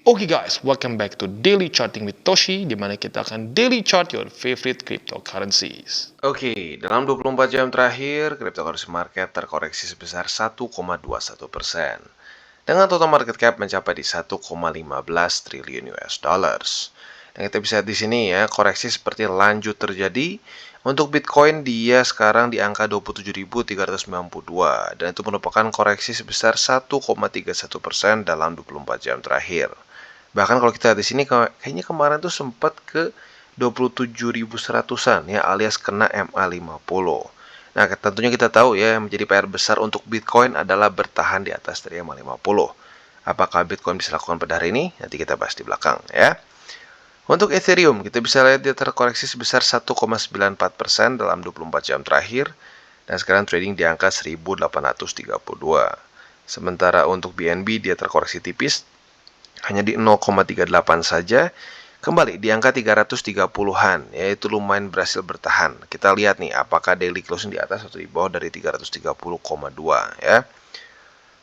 Oke guys, welcome back to Daily Charting with Toshi, di mana kita akan daily chart your favorite cryptocurrencies. Oke, dalam 24 jam terakhir, cryptocurrency market terkoreksi sebesar 1,21%, dengan total market cap mencapai di 1,15 triliun US dollars. Dan kita bisa lihat di sini ya, koreksi seperti lanjut terjadi. Untuk Bitcoin dia sekarang di angka 27.392 dan itu merupakan koreksi sebesar 1,31% dalam 24 jam terakhir. Bahkan kalau kita lihat di sini kayaknya kemarin tuh sempat ke 27.100-an ya, alias kena MA50. Nah, tentunya kita tahu ya, yang menjadi PR besar untuk Bitcoin adalah bertahan di atas dari MA50. Apakah Bitcoin bisa lakukan pada hari ini? Nanti kita bahas di belakang ya. Untuk Ethereum, kita bisa lihat dia terkoreksi sebesar 1,94% dalam 24 jam terakhir dan sekarang trading di angka 1.832. Sementara untuk BNB dia terkoreksi tipis hanya di 0,38 saja, kembali di angka 330-an, yaitu lumayan berhasil bertahan. Kita lihat nih apakah daily closing di atas atau di bawah dari 330,2 ya.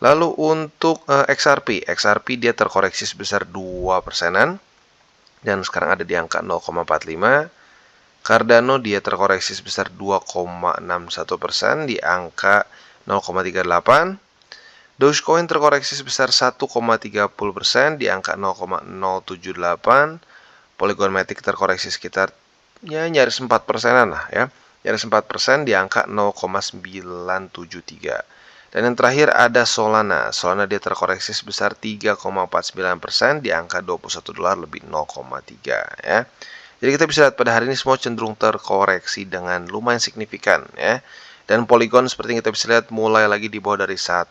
Lalu untuk XRP dia terkoreksi sebesar 2%-an dan sekarang ada di angka 0,45. Cardano dia terkoreksi sebesar 2,61% di angka 0,38. Dogecoin terkoreksi sebesar 1,30% di angka 0,078. Polygon Matic terkoreksi sekitar ya nyaris 4%-an lah ya. Nyaris 4% di angka 0,973. Dan yang terakhir ada Solana. Solana dia terkoreksi sebesar 3,49% di angka $21 lebih 0,3 ya. Jadi kita bisa lihat pada hari ini semua cenderung terkoreksi dengan lumayan signifikan ya. Dan Polygon seperti yang kita bisa lihat mulai lagi di bawah dari $1.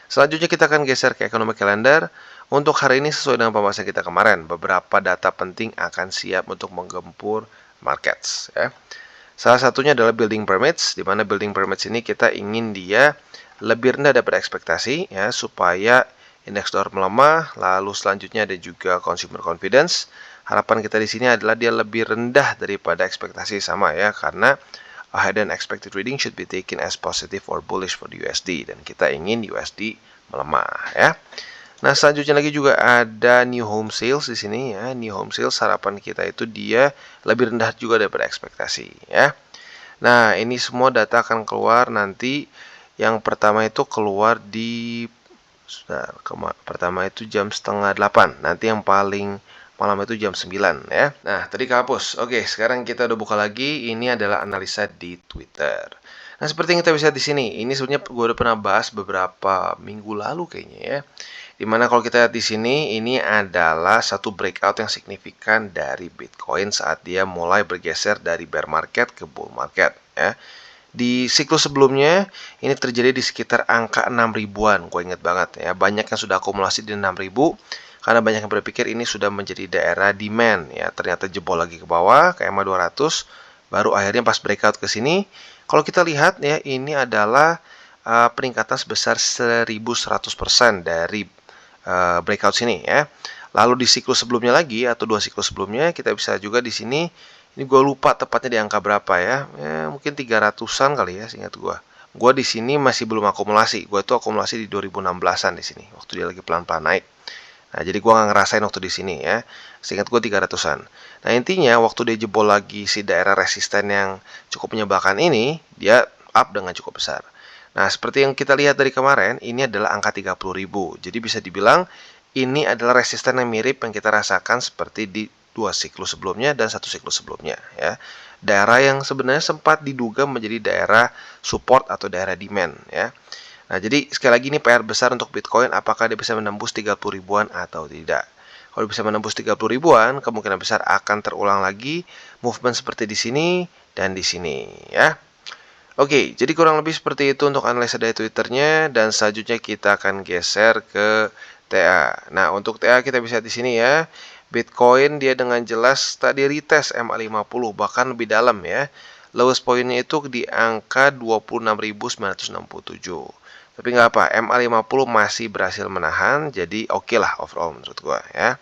Selanjutnya kita akan geser ke ekonomi kalender. Untuk hari ini sesuai dengan pembahasan kita kemarin, beberapa data penting akan siap untuk menggempur markets ya. Salah satunya adalah building permits, di mana building permits ini kita ingin dia lebih rendah daripada ekspektasi ya, supaya indeks dolar melemah. Lalu selanjutnya ada juga consumer confidence. Harapan kita di sini adalah dia lebih rendah daripada ekspektasi sama ya, karena higher than expected reading should be taken as positive or bullish for the USD, dan kita ingin USD melemah ya. Nah, selanjutnya lagi juga ada new home sales di sini ya. New home sales harapan kita itu dia lebih rendah juga daripada ekspektasi ya. Nah, ini semua data akan keluar nanti. Yang pertama itu keluar di pertama itu jam 7:30. Nanti yang paling malam itu jam 9 ya. Nah, tadi kehapus. Oke, sekarang kita udah buka lagi. Ini adalah analisa di Twitter. Nah, seperti yang kita bisa di sini, ini sebenarnya gue udah pernah bahas beberapa minggu lalu kayaknya ya. Dimana kalau kita lihat di sini, ini adalah satu breakout yang signifikan dari Bitcoin saat dia mulai bergeser dari bear market ke bull market ya. Di siklus sebelumnya ini terjadi di sekitar angka 6.000-an, gue inget banget ya. Banyak yang sudah akumulasi di 6.000 karena banyak yang berpikir ini sudah menjadi daerah demand ya. Ternyata jebol lagi ke bawah ke EMA 200, baru akhirnya pas breakout ke sini. Kalau kita lihat ya, ini adalah peningkatan sebesar 1.100% dari breakout sini ya. Lalu di siklus sebelumnya lagi atau dua siklus sebelumnya kita bisa juga di sini. Ini gue lupa tepatnya di angka berapa ya. Mungkin 300-an kali ya seingat gue. Gue di sini masih belum akumulasi. Gue tuh akumulasi di 2016-an di sini waktu dia lagi pelan-pelan naik. Nah, jadi gue nggak ngerasain waktu di sini ya. Seingat gue 300-an. Nah, intinya waktu dia jebol lagi si daerah resisten yang cukup menyebalkan ini, dia up dengan cukup besar. Nah, seperti yang kita lihat dari kemarin, ini adalah angka 30.000. Jadi bisa dibilang ini adalah resisten yang mirip yang kita rasakan seperti di dua siklus sebelumnya dan satu siklus sebelumnya ya. Daerah yang sebenarnya sempat diduga menjadi daerah support atau daerah demand ya. Nah, jadi sekali lagi ini PR besar untuk Bitcoin, apakah dia bisa menembus 30.000-an atau tidak. Kalau bisa menembus 30.000-an, kemungkinan besar akan terulang lagi movement seperti di sini dan di sini ya. Oke, jadi kurang lebih seperti itu untuk analisa dari Twitternya, dan selanjutnya kita akan geser ke TA. Nah, untuk TA kita bisa di sini ya. Bitcoin dia dengan jelas tadi retest MA50 bahkan lebih dalam ya. Lowest pointnya itu di angka 26.967. Tapi nggak apa, MA50 masih berhasil menahan, jadi oke lah overall menurut gua ya.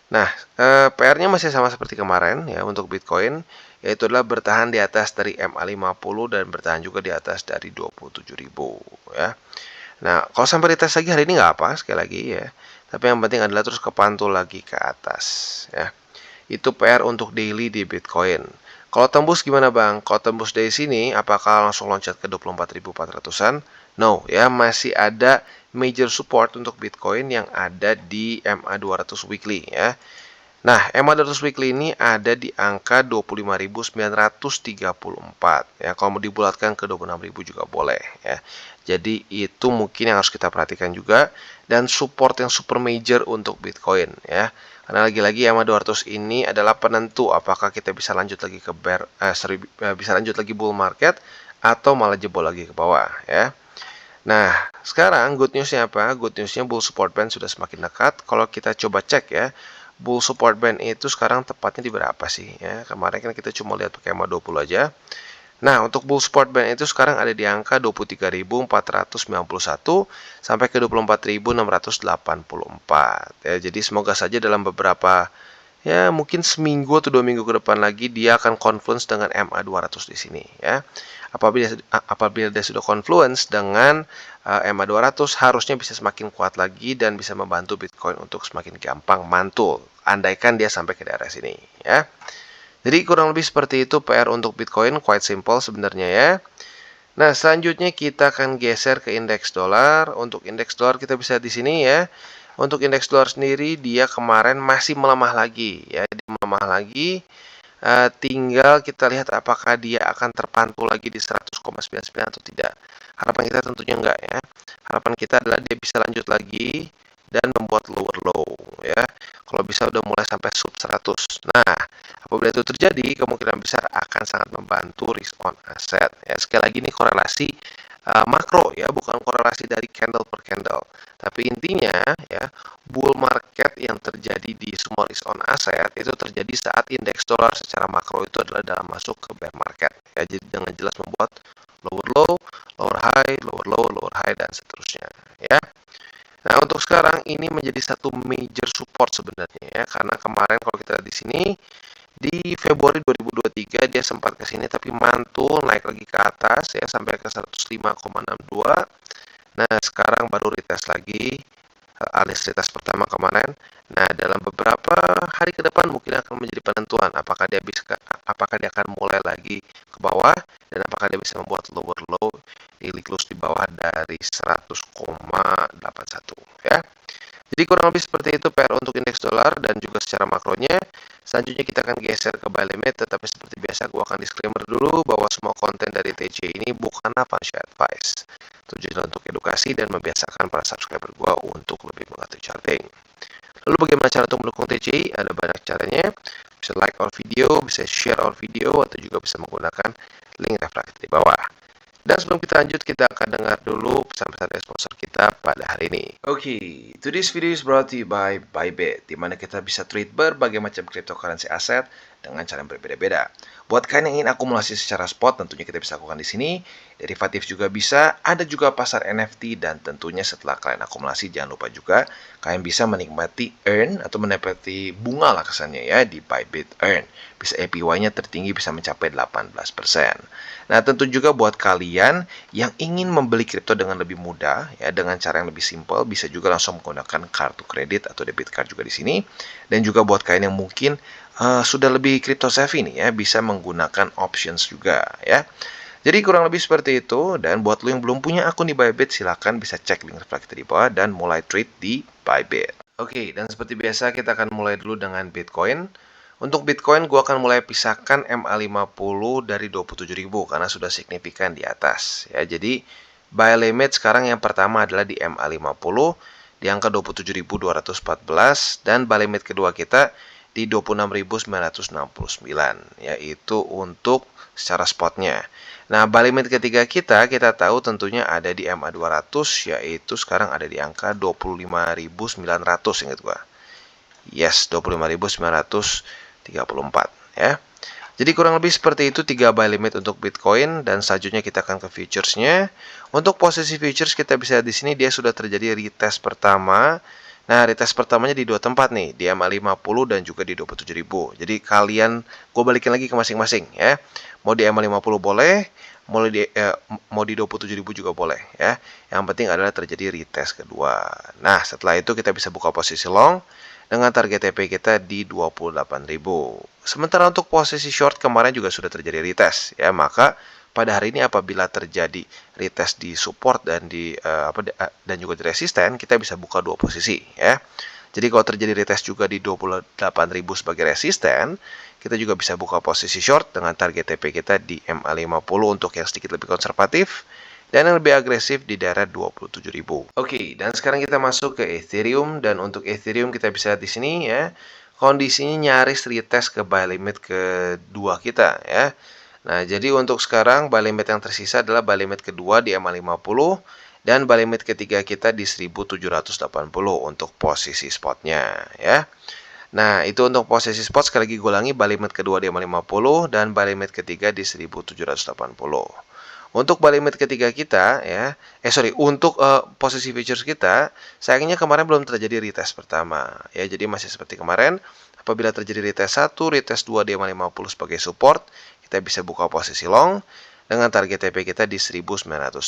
Nah, PR-nya masih sama seperti kemarin ya untuk Bitcoin, yaitu adalah bertahan di atas dari MA50 dan bertahan juga di atas dari 27.000 ya. Nah, kalau sampai retest lagi hari ini nggak apa, sekali lagi ya. Tapi yang penting adalah terus kepantul lagi ke atas ya. Itu PR untuk daily di Bitcoin. Kalau tembus gimana Bang? Kalau tembus dari sini apakah langsung loncat ke 24.400-an? No, ya masih ada major support untuk Bitcoin yang ada di MA200 weekly ya. Nah, MA200 weekly ini ada di angka 25.934 ya. Kalau mau dibulatkan ke 26.000 juga boleh ya. Jadi itu mungkin yang harus kita perhatikan juga, dan support yang super major untuk Bitcoin ya. Karena lagi-lagi MA200 ini adalah penentu apakah kita bisa lanjut lagi ke bisa lanjut lagi bull market atau malah jebol lagi ke bawah ya. Nah, sekarang good newsnya apa? Good newsnya bull support band sudah semakin dekat. Kalau kita coba cek ya, bull support band itu sekarang tepatnya di berapa sih ya? Kemarin kan kita cuma lihat pakai MA20 aja. Nah, untuk bull support band itu sekarang ada di angka 23.491 sampai ke 24.684 ya. Jadi semoga saja dalam beberapa ya mungkin seminggu atau 2 minggu ke depan lagi dia akan confluence dengan MA200 di sini ya. Apabila dia sudah confluence dengan MA200 harusnya bisa semakin kuat lagi dan bisa membantu Bitcoin untuk semakin gampang mantul. Andaikan dia sampai ke daerah sini ya. Jadi kurang lebih seperti itu PR untuk Bitcoin, quite simple sebenarnya ya. Nah, selanjutnya kita akan geser ke indeks dolar. Untuk indeks dolar kita bisa di sini ya. Untuk indeks dolar sendiri dia kemarin masih melemah lagi ya, dia melemah lagi. Tinggal kita lihat apakah dia akan terpantul lagi di 100,99 atau tidak. Harapan kita tentunya enggak ya. Harapan kita adalah dia bisa lanjut lagi dan membuat lower low ya. Kalau bisa udah mulai sampai sub 100. Nah, apabila itu terjadi, kemungkinan besar akan sangat membantu risk on asset. Ya, sekali lagi ini korelasi makro ya, bukan korelasi dari candle per candle. Tapi intinya ya, bull market yang terjadi di semua risk on asset itu terjadi saat indeks dolar secara makro itu adalah dalam masuk ke bear market. Ya, jadi dengan jelas membuat lower low, lower high, lower low, lower high dan seterusnya ya. Nah, untuk sekarang ini menjadi satu major support sebenarnya ya, karena kemarin kalau kita lihat di sini di Februari 2023 dia sempat ke sini tapi mantul naik lagi ke atas ya sampai ke 105,62. Nah, sekarang baru retest lagi alias retest pertama kemarin. Nah, dalam beberapa hari ke depan mungkin akan menjadi penentuan apakah dia akan mulai lagi ke bawah dan apakah dia bisa membuat lower low daily close di bawah dari 100,81 ya. Jadi kurang lebih seperti itu PR untuk indeks dolar dan juga secara makronya. Selanjutnya kita akan geser ke buy limit, tetapi seperti biasa gue akan disclaimer dulu bahwa semua konten dari TJ ini bukanlah financial advice. Tujuannya untuk edukasi dan membiasakan para subscriber gue untuk lebih mengerti charting. Lalu bagaimana cara untuk mendukung TJ? Ada banyak caranya. Bisa like our video, bisa share our video, atau juga bisa menggunakan link reflektif di bawah. Dan sebelum kita lanjut, kita akan dengar dulu pesan-pesan dari sponsor kita pada hari ini. Oke, today's video is brought to you by Bybit, di mana kita bisa trade berbagai macam cryptocurrency aset dengan cara yang berbeda-beda. Buat kalian yang ingin akumulasi secara spot, tentunya kita bisa lakukan di sini. Derivatif juga bisa, ada juga pasar NFT, dan tentunya setelah kalian akumulasi, jangan lupa juga kalian bisa menikmati earn atau menikmati bunga lah kesannya ya di Bybit Earn. Bisa APY-nya tertinggi bisa mencapai 18%. Nah, tentu juga buat kalian yang ingin membeli kripto dengan lebih mudah ya, dengan cara yang lebih simpel, bisa juga langsung menggunakan kartu kredit atau debit card juga di sini. Dan juga buat kalian yang mungkin sudah lebih crypto savvy nih ya, bisa menggunakan options juga ya. Jadi kurang lebih seperti itu, dan buat lo yang belum punya akun di Bybit, silahkan bisa cek link reflektif di bawah dan mulai trade di Bybit. Oke, dan seperti biasa kita akan mulai dulu dengan Bitcoin. Untuk Bitcoin gue akan mulai pisahkan MA50 dari 27.000 karena sudah signifikan di atas ya. Jadi buy limit sekarang yang pertama adalah di MA50 di angka 27.214 dan buy limit kedua kita di 26.969 yaitu untuk secara spotnya. Nah, buy limit ketiga kita tahu tentunya ada di MA200 yaitu sekarang ada di angka 25.900 ingat gua. Yes, 25.934 ya. Jadi kurang lebih seperti itu 3 buy limit untuk Bitcoin, dan selanjutnya kita akan ke futuresnya. Untuk posisi futures kita bisa di sini dia sudah terjadi retest pertama. Nah, retest pertamanya di dua tempat nih, di MA50 dan juga di 27.000. Jadi kalian, gue balikin lagi ke masing-masing ya. Mau di MA50 boleh, mau di 27.000 juga boleh ya. Yang penting adalah terjadi retest kedua. Nah, setelah itu kita bisa buka posisi long dengan target TP kita di 28.000. Sementara untuk posisi short kemarin juga sudah terjadi retest ya, maka pada hari ini apabila terjadi retest di support dan dan juga di resisten, kita bisa buka dua posisi ya. Jadi kalau terjadi retest juga di 28.000 sebagai resisten, kita juga bisa buka posisi short dengan target TP kita di MA50 untuk yang sedikit lebih konservatif dan yang lebih agresif di daerah 27.000. Oke, dan sekarang kita masuk ke Ethereum, dan untuk Ethereum kita bisa lihat di sini ya, kondisinya nyaris retest ke buy limit kedua kita ya. Nah, jadi untuk sekarang buy limit yang tersisa adalah buy limit kedua di MA50 dan buy limit ketiga kita di 1780 untuk posisi spotnya ya. Nah, itu untuk posisi spot. Sekali lagi gue ulangi, buy limit kedua di MA50 dan buy limit ketiga di 1780. Untuk buy limit ketiga kita ya, untuk posisi futures kita, sayangnya kemarin belum terjadi retest pertama ya. Jadi masih seperti kemarin, apabila terjadi retest 1, retest 2 di MA50 sebagai support, kita bisa buka posisi long dengan target TP kita di 1909.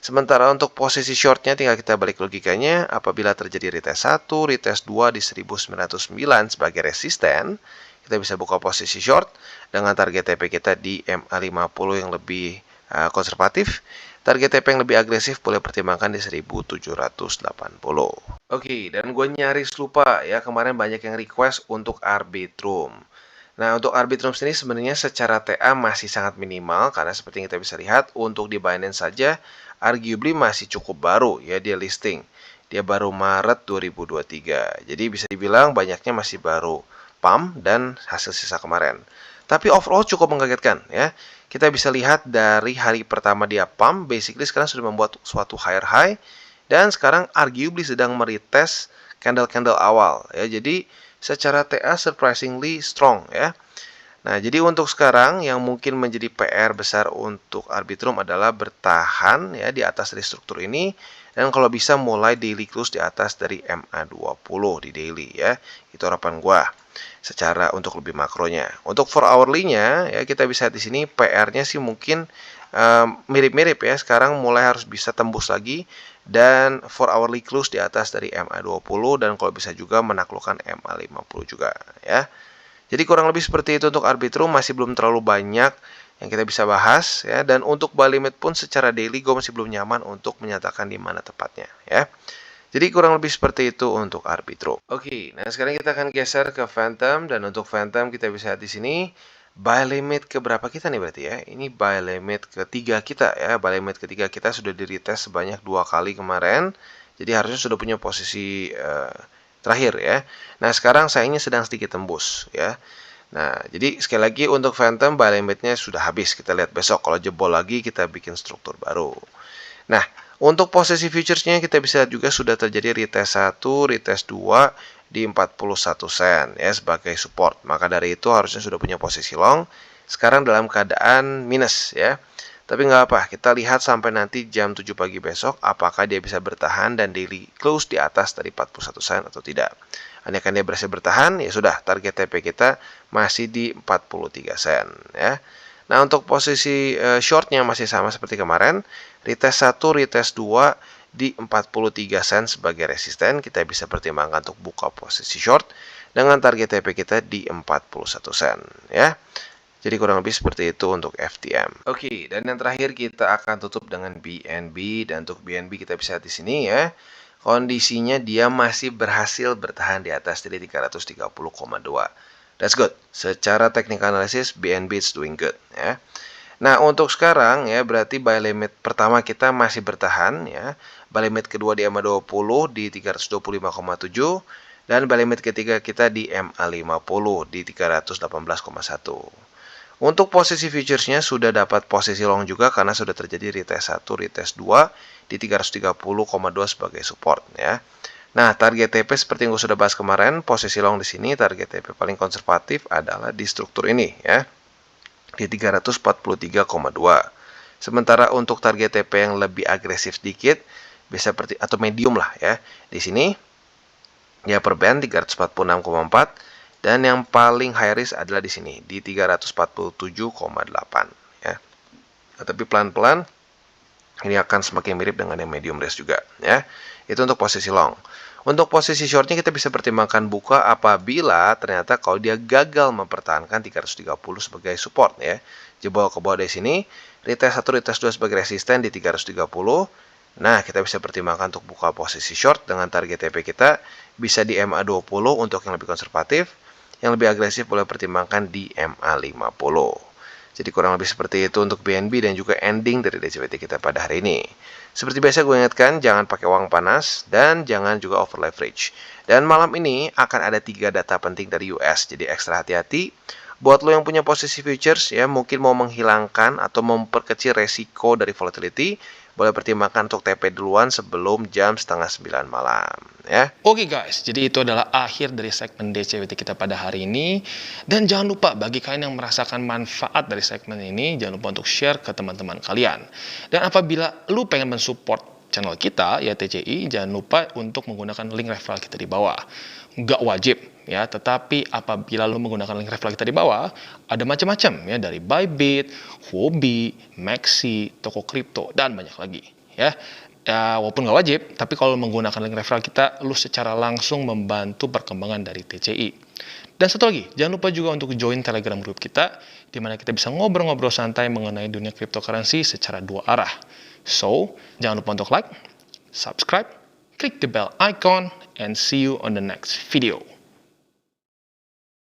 Sementara untuk posisi shortnya tinggal kita balik logikanya, apabila terjadi retest 1, retest 2 di 1909 sebagai resisten, kita bisa buka posisi short dengan target TP kita di MA50 yang lebih konservatif. Target TP yang lebih agresif boleh pertimbangkan di 1780. Oke, dan gue nyaris lupa ya, kemarin banyak yang request untuk Arbitrum. Nah, untuk Arbitrum sendiri sebenarnya secara TA masih sangat minimal, karena seperti yang kita bisa lihat untuk di Binance saja arguably masih cukup baru ya, dia listing. Dia baru Maret 2023. Jadi bisa dibilang banyaknya masih baru pump dan hasil sisa kemarin. Tapi overall cukup mengagetkan ya. Kita bisa lihat dari hari pertama dia pump, basically sekarang sudah membuat suatu higher high dan sekarang arguably sedang meretest candle-candle awal ya. Jadi secara TA surprisingly strong ya. Nah, jadi untuk sekarang yang mungkin menjadi PR besar untuk Arbitrum adalah bertahan ya di atas dari struktur ini, dan kalau bisa mulai daily close di atas dari MA20 di daily ya. Itu harapan gua secara untuk lebih makronya. Untuk 4 hourly-nya ya, kita bisa di sini PR-nya sih mungkin mirip-mirip ya. Sekarang mulai harus bisa tembus lagi dan 4 hourly close di atas dari MA20 dan kalau bisa juga menaklukkan MA50 juga ya. Jadi kurang lebih seperti itu untuk Arbitrum, masih belum terlalu banyak yang kita bisa bahas ya, dan untuk buy limit pun secara daily gue masih belum nyaman untuk menyatakan di mana tepatnya ya. Jadi kurang lebih seperti itu untuk Arbitrum. Oke, nah sekarang kita akan geser ke Phantom, dan untuk Phantom kita bisa lihat di sini buy limit ke berapa kita nih berarti ya? Ini buy limit ketiga kita ya. Buy limit ketiga kita sudah di retest sebanyak 2 kali kemarin. Jadi harusnya sudah punya posisi terakhir ya. Nah, sekarang sayangnya sedang sedikit tembus ya. Nah, jadi sekali lagi untuk Phantom buy limitnya sudah habis. Kita lihat besok kalau jebol lagi kita bikin struktur baru. Nah, untuk posisi futuresnya kita bisa lihat juga sudah terjadi retest 1, retest 2 di 41 sen ya sebagai support. Maka dari itu harusnya sudah punya posisi long. Sekarang dalam keadaan minus ya. Tapi nggak apa, kita lihat sampai nanti jam 7 pagi besok apakah dia bisa bertahan dan daily close di atas dari 41 sen atau tidak. Andaikan dia berhasil bertahan, ya sudah, target TP kita masih di 43 sen ya. Nah, untuk posisi shortnya masih sama seperti kemarin, retest 1, retest 2 di 43 sen sebagai resisten. Kita bisa pertimbangkan untuk buka posisi short dengan target TP kita di 41 sen ya. Jadi kurang lebih seperti itu untuk FTM. Oke, dan yang terakhir kita akan tutup dengan BNB, dan untuk BNB kita bisa lihat di sini ya. Kondisinya dia masih berhasil bertahan di atas dari 330,2. That's good. Secara technical analysis BNB is doing good ya. Nah, untuk sekarang ya berarti buy limit pertama kita masih bertahan ya. Buy limit kedua di MA20 di 325,7 dan buy limit ketiga kita di MA50 di 318,1. Untuk posisi futuresnya sudah dapat posisi long juga karena sudah terjadi retest 1, retest 2 di 330,2 sebagai support ya. Nah, target TP seperti yang gue sudah bahas kemarin, posisi long di sini target TP paling konservatif adalah di struktur ini ya. Di 343,2. Sementara untuk target TP yang lebih agresif sedikit bisa atau medium lah ya. Di sini ya per band 346,4. Dan yang paling high risk adalah di sini di 347,8 ya. Tapi pelan-pelan ini akan semakin mirip dengan yang medium risk juga ya. Itu untuk posisi long. Untuk posisi shortnya kita bisa pertimbangkan buka apabila ternyata kalau dia gagal mempertahankan 330 sebagai support ya. Jebol ke bawah dari sini, retest 1, retest 2 sebagai resisten di 330. Nah, kita bisa pertimbangkan untuk buka posisi short dengan target TP kita bisa di MA20 untuk yang lebih konservatif. Yang lebih agresif boleh pertimbangkan di MA50. Jadi kurang lebih seperti itu untuk BNB dan juga ending dari DCBT kita pada hari ini. Seperti biasa gue ingatkan, jangan pakai uang panas dan jangan juga over leverage. Dan malam ini akan ada 3 data penting dari US, jadi ekstra hati-hati. Buat lo yang punya posisi futures ya, mungkin mau menghilangkan atau memperkecil resiko dari volatility, boleh pertimbangkan untuk TP duluan sebelum jam 8:30 malam ya. Oke guys, jadi itu adalah akhir dari segmen DCWT kita pada hari ini. Dan jangan lupa bagi kalian yang merasakan manfaat dari segmen ini, jangan lupa untuk share ke teman-teman kalian. Dan apabila lu pengen mensupport channel kita, ya TCI, jangan lupa untuk menggunakan link referral kita di bawah. Nggak wajib ya, tetapi apabila lu menggunakan link referral kita di bawah, ada macam-macam ya, dari Bybit, Huobi, Maxi, toko kripto, dan banyak lagi ya. Ya, walaupun nggak wajib, tapi kalau menggunakan link referral kita, lu secara langsung membantu perkembangan dari TCI. Dan satu lagi, jangan lupa juga untuk join Telegram group kita, di mana kita bisa ngobrol-ngobrol santai mengenai dunia cryptocurrency secara 2 arah. So, jangan lupa untuk like, subscribe, klik the bell icon, and see you on the next video.